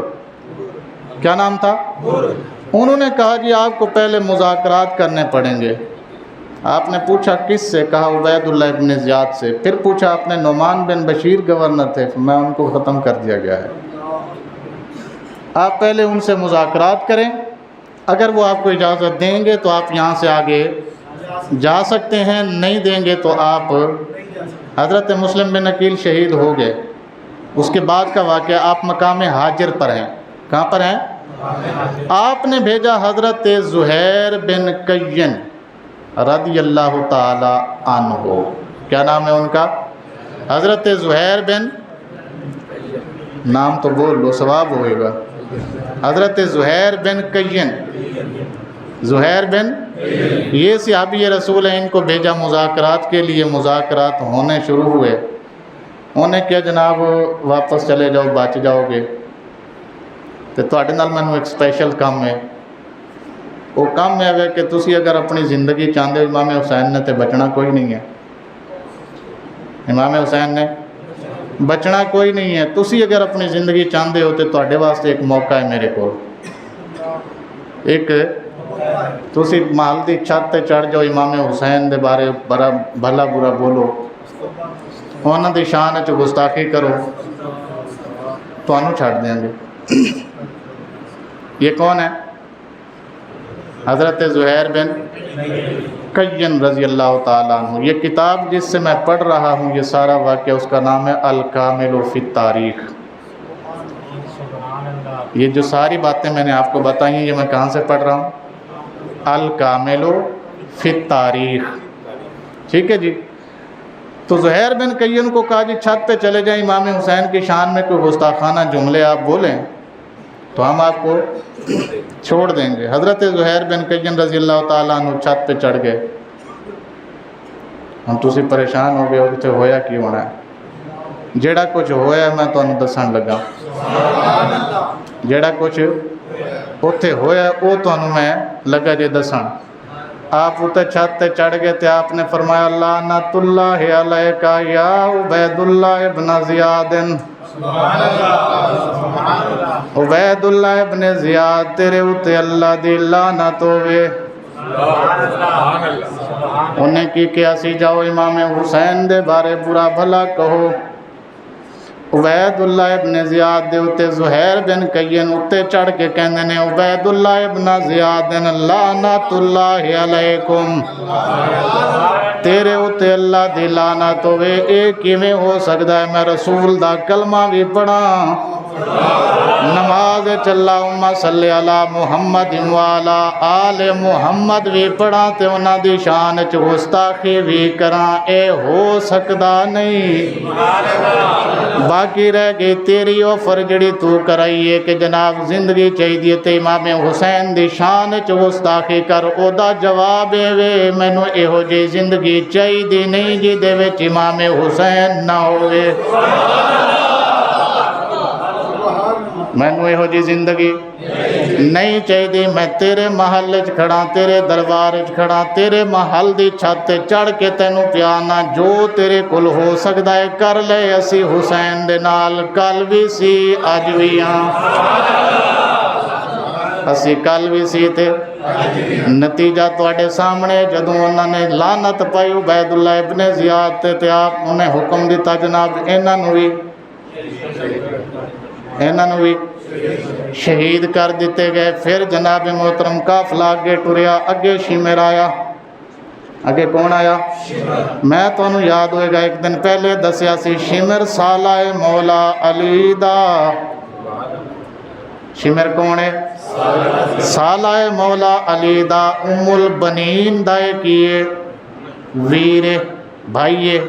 کیا نام تھا؟ انہوں نے کہا جی آپ کو پہلے مذاکرات کرنے پڑیں گے، آپ نے پوچھا کس سے؟ کہا عبیداللہ ابن زیاد سے۔ پھر پوچھا آپ نے نعمان بن بشیر گورنر تھے، میں ان کو ختم کر دیا گیا ہے۔ آپ پہلے ان سے مذاکرات کریں، اگر وہ آپ کو اجازت دیں گے تو آپ یہاں سے آگے جا سکتے ہیں، نہیں دیں گے تو آپ حضرت مسلم بن عقیل شہید ہو گئے۔ اس کے بعد کا واقعہ، آپ مقام حاجر پر ہیں۔ کہاں پر ہیں؟ آپ نے بھیجا حضرت زہیر بن قین رضی اللہ تعالی عنہ، کیا نام ہے ان کا؟ حضرت زہیر بن، نام تو بول لو ثواب ہوئے گا، حضرت زہیر بن قین، زہیر بن، یہ صحابی رسول ہیں، ان کو بھیجا مذاکرات کے لیے۔ مذاکرات ہونے شروع ہوئے، انہیں کیا جناب واپس چلے جاؤ، بچ جاؤ گے تو تواڈے نال مینوں ایک سپیشل کام ہے۔ وہ کام ہے کہ تسی اگر اپنی زندگی چاہتے ہو، امام حسین نے تے بچنا کوئی نہیں ہے، امام حسین نے بچنا کوئی نہیں ہے۔ تسی اگر اپنی زندگی چاہتے ہو تو تواڈے واسطے ایک موقع ہے میرے کو، ایک تسی محل دی چھت تے چڑھ جاؤ، امام حسین دے بارے بھلا برا بولو، انہاں دی شان وچ گستاخی کرو، تانوں چھڑ دیں گے۔ یہ کون ہے؟ حضرت زہیر بن قین رضی اللہ تعالیٰ عنہ۔ یہ کتاب جس سے میں پڑھ رہا ہوں، یہ سارا واقعہ، اس کا نام ہے الکامل فی التاریخ۔ یہ جو ساری باتیں میں نے آپ کو بتائی ہیں، یہ میں کہاں سے پڑھ رہا ہوں؟ الکامل فی التاریخ، ٹھیک ہے جی۔ تو زہیر بن قین کو کہا جی چھت پہ چلے جائیں، امام حسین کی شان میں کوئی گستاخانہ جملے آپ بولیں تو ہم آپ کو چھوڑ دیں گے۔ حضرت زہیر بن قین رضی اللہ تعالیٰ عنہ چھت پہ چڑھ گئے۔ ہم تسی پریشان ہو گئے ہو کہ ہویا کی ہونا ہے؟ جیڑا کچھ ہویا ہے میں تانوں دسن لگا، جیڑا کچھ اوتھے ہویا وہ تانوں میں لگا جے دسن۔ آپ اتنے چھت تے چڑھ گئے تے آپ نے فرمایا لعنت اللہ علیک یا عبید اللہ ابن زیاد، عبید اللہ ابن زیاد تیرے اتے اللہ دی لعنت ہوئے۔ انہیں کی کیا سی جاؤ امام حسین دے بارے برا بھلا کہو۔ عبید اللہ ابن زیاد دے اتے زہیر بن قین اتے چڑھ کے کہندے نے عبید اللہ ابن زیاد لعنت اللہ علیکم، تیرے اتے اللہ دی لعنت ہوئے۔ اے کیویں ہو سکدا ہے میں رسول دا کلمہ بھی پڑھا، نماز اللہم صلی علی محمد وعلی آل محمد بھی پڑھا تے انہاں دی شان وچ گستاخی بھی کراں، اے ہو سکدا نہیں۔ باقی رہ گئی تیری آفر جڑی تو کرائی ہے کہ جناب زندگی چاہیے تے امام حسین دی شان وچ گستاخی کر، او دا جواب ہے مینوں ایہو جی زندگی چاہیے نہیں جی دے وچ امام حسین نہ ہوئے، مینوں یہو جی زندگی نہیں چاہیے۔ میں تیرے محل وچ کھڑا، تیرے دربار وچ کھڑا، تیرے محل دی چھت تے چڑھ کے تینوں پیانا، جو تیرے کول ہو سکدا ہے کر لے۔ اسی حسین دے نال کل بھی سی اج بھی ہاں، اسی کل بھی سی تے نتیجہ تواڈے سامنے۔ جدوں انہاں نے لعنت پائی عبید اللہ ابن زیاد تے آپ انہیں حکم دیتا جناب انہاں بھی شہید کر دیتے گئے۔ پھر جناب محترم قافلہ اگے ٹریا، اگے شمر آیا۔ اگے کون آیا؟ میں تانوں یاد ہوئے گا ایک دن پہلے دسیا سی، شمر سالہ مولا علی دا۔ شمر کون ہے؟ سالہ مولا علی دا، ام البنین دا کیے ویر بھائیے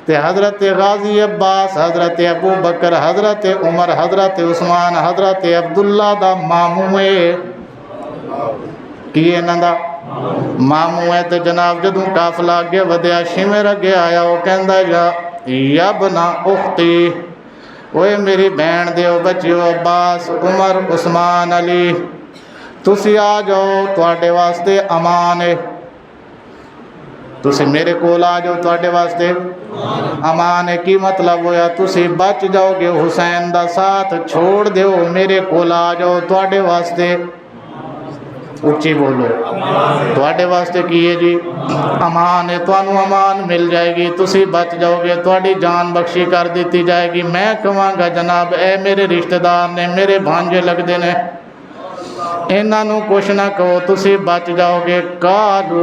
تے حضرت غازی عباس، حضرت ابو بکر، حضرت عمر، حضرت عثمان، حضرت عبداللہ دا ماموں ہے۔ کیے انہاں دا ماموں ہے۔ تے جناب جدوں قافلہ اگے ودیا، شمر اگے آیا، وہ کہندا یا بنا اختی، اوے میری بہن دیو بچیو عباس، عمر، عثمان، علی، تسی آ جاؤ تواڈے واسطے امان ہے، تسی میرے کول آ جاؤ تواڈے واسطے امان ہے۔ کی مطلب ہویا؟ تسی بچ جاؤ گے، حسین دا ساتھ چھوڑ دیو، میرے کول آ جاؤ تواڈے واسطے ਉੱਚੀ ਬੋਲੋ। ਤੁਹਾਡੇ ਵਾਸਤੇ ਕੀ ਹੈ ਜੀ? ਅਮਾਨ ਹੈ। ਤੁਹਾਨੂੰ ਅਮਾਨ ਮਿਲ ਜਾਏਗੀ, ਤੁਸੀਂ ਬਚ ਜਾਓਗੇ, ਤੁਹਾਡੀ ਜਾਨ ਬਖਸ਼ੀ ਕਰ ਦਿੱਤੀ ਜਾਏਗੀ। ਮੈਂ ਕਹਾਂਗਾ ਜਨਾਬ ਇਹ ਮੇਰੇ ਰਿਸ਼ਤੇਦਾਰ ਨੇ, ਮੇਰੇ ਭਾਂਜੇ ਲੱਗਦੇ ਨੇ, ਇਹਨਾਂ ਨੂੰ ਕੁਛ ਨਾ ਕਹੋ, ਤੁਸੀਂ ਬਚ ਜਾਓਗੇ। ਕਾਲੂ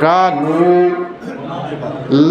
ਕਾਲੂ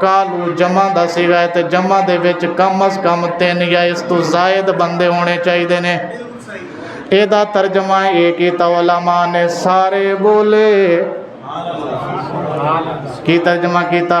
ਕਾਲੂ ਜਮਾ ਦਾ ਸੀਗਾ ਹੈ ਤੇ ਜਮਾ ਦੇ ਵਿੱਚ ਕਮ ਅਜ਼ ਕਮ 3 ਜਾਂ ਇਸ ਤੋਂ ਜ਼ਾਇਦ ਬੰਦੇ ਹੋਣੇ ਚਾਹੀਦੇ ਨੇ। ਇਹਦਾ ਤਰਜਮਾ ਇਹ ਕੀਤਾ ਉਲਮਾ ਨੇ, ਸਾਰੇ ਬੋਲੇ। ਕੀ ਤਰਜਮਾ ਕੀਤਾ?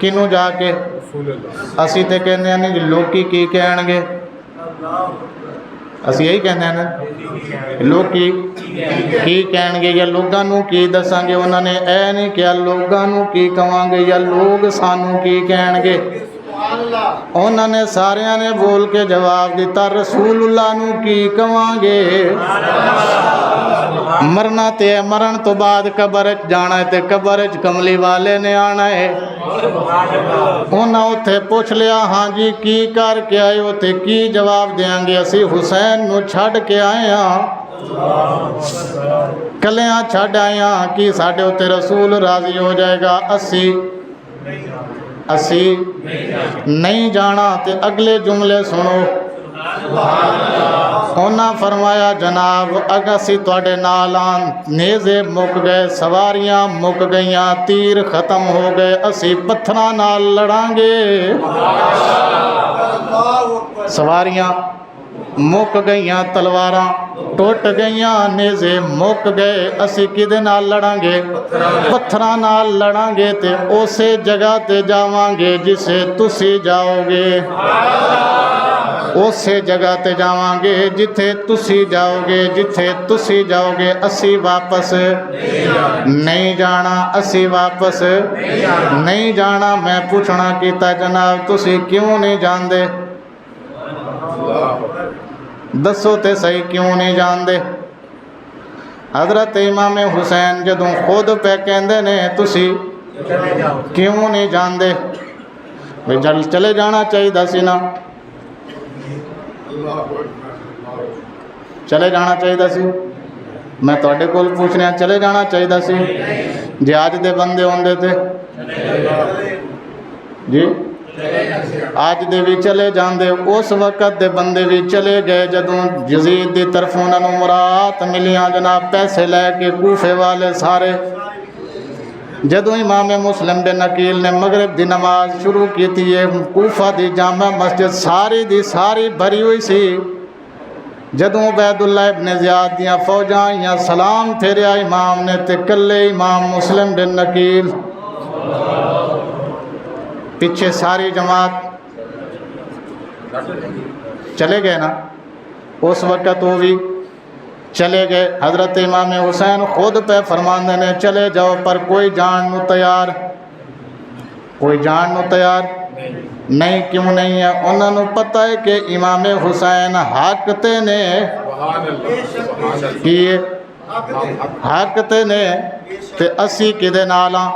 ਕਿਹਨੂੰ ਜਾ ਕੇ? ਅਸੀਂ ਤੇ ਕਹਿੰਦੇ ਹਾਂ ਜੀ ਲੋਕੀ ਕੀ ਕਹਿਣਗੇ, ਅਸੀਂ ਇਹੀ ਕਹਿੰਦੇ ਹਾਂ ਨਾ, ਲੋਕੀ ਕੀ ਕਹਿਣਗੇ ਜਾਂ ਲੋਕਾਂ ਨੂੰ ਕੀ ਦੱਸਾਂਗੇ। ਉਹਨਾਂ ਨੇ ਇਹ ਨਹੀਂ ਕਿਹਾ ਲੋਕਾਂ ਨੂੰ ਕੀ ਕਵਾਂਗੇ ਜਾਂ ਲੋਕ ਸਾਨੂੰ ਕੀ ਕਹਿਣਗੇ। ਉਹਨਾਂ ਨੇ ਸਾਰਿਆਂ ਨੇ ਬੋਲ ਕੇ ਜਵਾਬ ਦਿੱਤਾ ਰਸੂਲullah ਨੂੰ ਕੀ ਕਵਾਂਗੇ। ਮਰਨਾ ਤੇ ਹੈ, ਮਰਨ ਤੋਂ ਬਾਅਦ ਕਬਰ 'ਚ ਜਾਣਾ ਹੈ ਤੇ ਕਬਰ 'ਚ ਕਮਲੀ ਵਾਲੇ ਨੇ ਆਣਾ ਹੈ। ਉਹਨਾਂ ਉੱਥੇ ਪੁੱਛ ਲਿਆ ਹਾਂਜੀ ਕੀ ਕਰਕੇ ਆਏ ਹੋ ਤੇ ਕੀ ਜਵਾਬ ਦੇਾਂਗੇ? ਅਸੀਂ ਹੁਸੈਨ ਨੂੰ ਛੱਡ ਕੇ ਆਏ ਹਾਂ, ਕੱਲਿਆਂ ਛੱਡ ਆਏ ਹਾਂ ਕਿ ਸਾਡੇ ਉੱਤੇ ਰਸੂਲ ਰਾਜ਼ੀ ਹੋ ਜਾਏਗਾ। ਅਸੀਂ ਨਹੀਂ ਜਾਣਾ। ਤੇ ਅਗਲੇ ਜੁਮਲੇ ਸੁਣੋ। ਉਹਨਾਂ ਫਰਮਾਇਆ ਜਨਾਬ ਅਗਰ ਅਸੀਂ ਤੁਹਾਡੇ ਨਾਲ ਆਂ, ਨੇਜ਼ੇ ਮੁੱਕ ਗਏ, ਸਵਾਰੀਆਂ ਮੁੱਕ ਗਈਆਂ, ਤੀਰ ਖ਼ਤਮ ਹੋ ਗਏ, ਅਸੀਂ ਪੱਥਰਾਂ ਨਾਲ ਲੜਾਂਗੇ। ਸਵਾਰੀਆਂ ਮੁੱਕ ਗਈਆਂ, ਤਲਵਾਰਾਂ ਟੁੱਟ ਗਈਆਂ, ਨੇਜ਼ੇ ਮੁੱਕ ਗਏ, ਅਸੀਂ ਕਿਹਦੇ ਨਾਲ ਲੜਾਂਗੇ? ਪੱਥਰਾਂ ਨਾਲ ਲੜਾਂਗੇ। ਤੇ ਉਸੇ ਜਗ੍ਹਾ ਤੇ ਜਾਵਾਂਗੇ ਜਿਸੇ ਤੁਸੀਂ ਜਾਓਗੇ, ਉਸੇ ਜਗ੍ਹਾ ਤੇ ਜਾਵਾਂਗੇ ਜਿੱਥੇ ਤੁਸੀਂ ਜਾਓਗੇ, ਜਿੱਥੇ ਤੁਸੀਂ ਜਾਓਗੇ। ਅਸੀਂ ਵਾਪਸ ਨਹੀਂ ਜਾਣਾ, ਅਸੀਂ ਵਾਪਸ ਨਹੀਂ ਜਾਣਾ। ਮੈਂ ਪੁੱਛਣਾ ਕੀਤਾ ਜਨਾਬ ਤੁਸੀਂ ਕਿਉਂ ਨਹੀਂ ਜਾਂਦੇ? ਦੱਸੋ ਤੇ ਸਹੀ ਕਿਉਂ ਨਹੀਂ ਜਾਂਦੇ? حضرت امام حسین جدوں خود پہ کہندے نے تسی کیوں نہیں جاندے؟ جل چلے جانا چاہیے سی نا، چلے جانا چاہیے سی۔ میں تواڈے کول پوچھنے چلے جانا چاہیے سی جی اج دے بندے ہوندے تے جی آج دے بھی چلے جاندے، اس وقت دے بندے بھی چلے گئے جدوں یزید دی طرف انہاں نوں مرات ملیاں جناب پیسے لے کے کوفے والے سارے۔ جدوں امام مسلم بن عقیل نے مغرب دی نماز شروع کیتی ہے، کوفہ دی جامع مسجد ساری دی ساری بھری ہوئی سی۔ جدوں عبید اللہ ابن زیاد دیاں فوجاں یا سلام پھیریا امام نے تے کلے امام مسلم بن عقیل، پیچھے ساری جماعت چلے گئے نا۔ اس وقت وہ بھی چلے گئے۔ حضرت امام حسین خود پہ فرماندے نے چلے جاؤ، پر کوئی جان نو تیار، کوئی جان نو تیار نہیں۔ کیوں نہیں ہے؟ انہوں نے پتہ ہے کہ امام حسین حق تے نے کیے، حق تے نے تے اسی کدے نالاں۔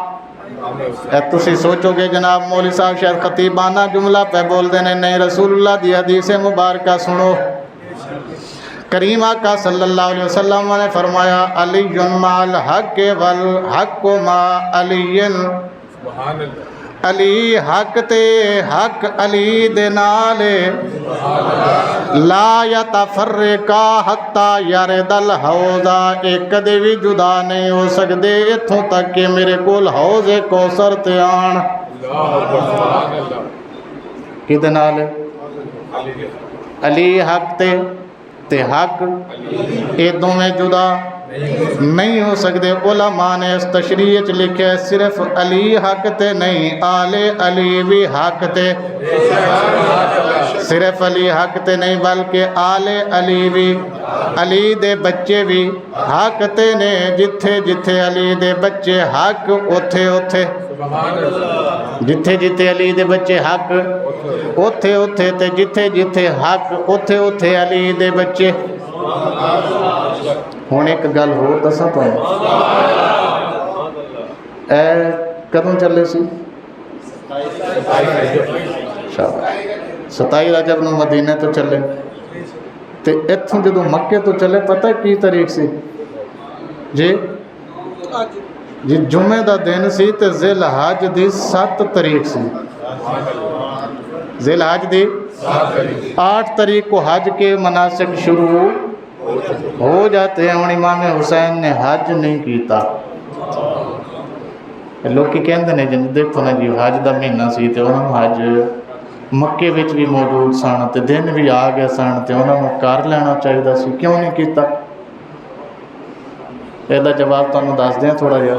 تسی سوچو گے جناب مولوی صاحب شاید خطیبانہ جملہ پہ بول دینے، نہیں، رسول اللہ دی حدیث مبارکہ سنو۔ کریم آقا صلی اللہ علیہ وسلم نے فرمایا علی مع الحق والحق مع علی، علی حق تے حق علی دے نالے، لا یتفرقا حتی یرد الحوض، ایک کدے بھی جدا نہیں ہو سکدے اتھوں تک کہ میرے کول حوض کوثر تے آن۔ کدے نالے؟ علی حق تے حق اے دوویں جدا نہیں ہو سکتے۔ علماء نے اس تشریح چ لکھے صرف علی حق تے نہیں، آل علی بھی حق تے، صرف علی حق تے نہیں بلکہ آل علی بھی، علی دے بچے بھی حق تے نے۔ جتھے جتھے علی دے بچے حق اوتھے اوتھے، جتھے جتھے علی دے بچے حق اوتھے اوتھے، تے جتھے جتھے حق اوتھے اوتھے علی دے بچے۔ ہوں ایک گل ہور دساں تمہیں، اے کدوں چلے سی؟ 27 رجب نو مدینے تو چلے، تے اتھوں جدوں مکے تو چلے پتہ کی تاریخ سی جی؟ جی جمعے دا دن سی تے ذی الحج دی 7 تاریخ سی، ذی الحج دی 8 تاریخ کو حج کے مناسک شروع ہو جاتے ہیں۔ ہوں امام حسین نے حج نہیں کیتا۔ لوگ کہندے نے جن دیکھو نا جی حج دا مہینہ سی تے انہاں نوں حج مکے وچ بھی موجود سن تے دن بھی آ گئے سن تے انہاں نوں کر لینا چاہیے سی، کیوں نہیں کیتا؟ ਇਹਦਾ ਜਵਾਬ ਤੁਹਾਨੂੰ ਦੱਸਦੇ ਹਾਂ ਥੋੜਾ ਜਿਹਾ।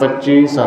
25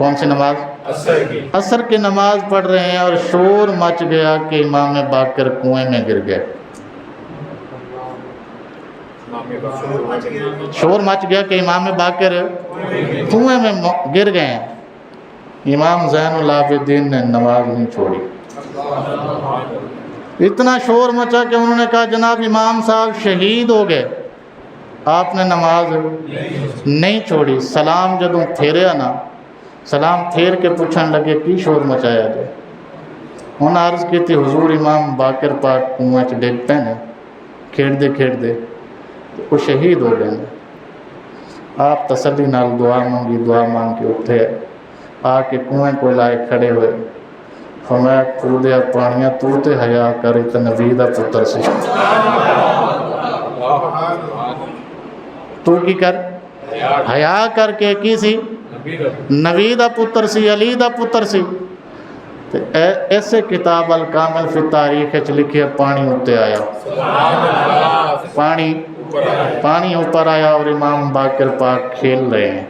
کون سی نماز؟ عصر کی نماز پڑھ رہے ہیں اور شور مچ گیا کہ امام باقر کنویں میں گر گئے. شور مچ گیا کہ امام باقر کنویں میں گر گئے ہیں. امام زین العابدین نے نماز نہیں چھوڑی. اتنا شور مچا کہ انہوں نے کہا جناب امام صاحب شہید ہو گئے. آپ نے نماز نہیں چھوڑی. سلام جدوں پھیریا نا، سلام پھیر کے پوچھن لگے کی شور مچایا جائے. انہوں نے عرض کی تھی حضور امام باقر پاک کنویں چ ڈگ پے نے کھیڑ دے وہ شہید ہو گئے. آپ تسلی نال دعا مانگ کے اٹھے، آ کے کنویں کو لائے کھڑے ہوئے. فرمایا کودیا پانیاں تو تے حیا کر، تے نبی دا پتر سی تو کی کر حیا کر کے کی سی نبی دا پتر سی، علی دا پتر سی. ایسے کتاب الکامل فی تاریخ چ لکھی ہے پانی اتے آیا، پانی اوپر آیا اور امام باقر پاک کھیل رہے ہیں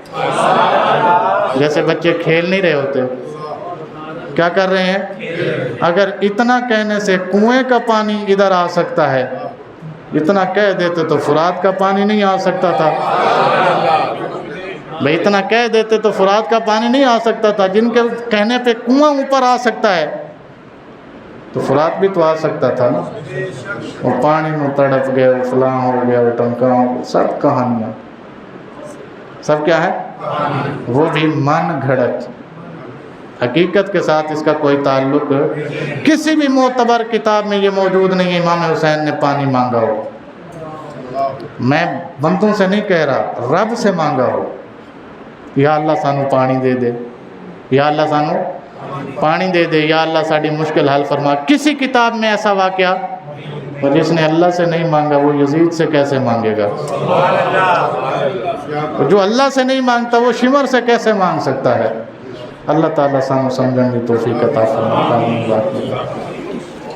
جیسے بچے کھیل نہیں رہے ہوتے. کیا کر رہے ہیں؟ اگر اتنا کہنے سے کنویں کا پانی ادھر آ سکتا ہے، اتنا کہہ دیتے تو فرات کا پانی نہیں آ سکتا تھا. بھئی اتنا کہہ دیتے تو فرات کا پانی نہیں آ سکتا تھا. جن کے کہنے پہ کنواں اوپر آ سکتا ہے تو فرات بھی تو آ سکتا تھا نا. وہ پانی میں تڑپ گئے، وہ فلاں ہو گیا، وہ ٹنکا ہو گیا، سب کہانیاں. سب کیا ہے؟ وہ بھی من گھڑت. حقیقت کے ساتھ اس کا کوئی تعلق کسی بھی معتبر کتاب میں یہ موجود نہیں ہے امام حسین نے پانی مانگا ہو. میں بندوں سے نہیں کہہ رہا، رب سے مانگا ہو، یا اللہ سانو پانی دے دے، یا اللہ سانو پانی دے دے، یا اللہ ساڑی مشکل حل فرما. کسی کتاب میں ایسا واقعہ، اور جس نے اللہ سے نہیں مانگا وہ یزید سے کیسے مانگے گا؟ جو اللہ سے نہیں مانگتا وہ شمر سے کیسے مانگ سکتا ہے؟ اللہ تعالیٰ سانو سمجھن دی توفیق عطا فرمائے.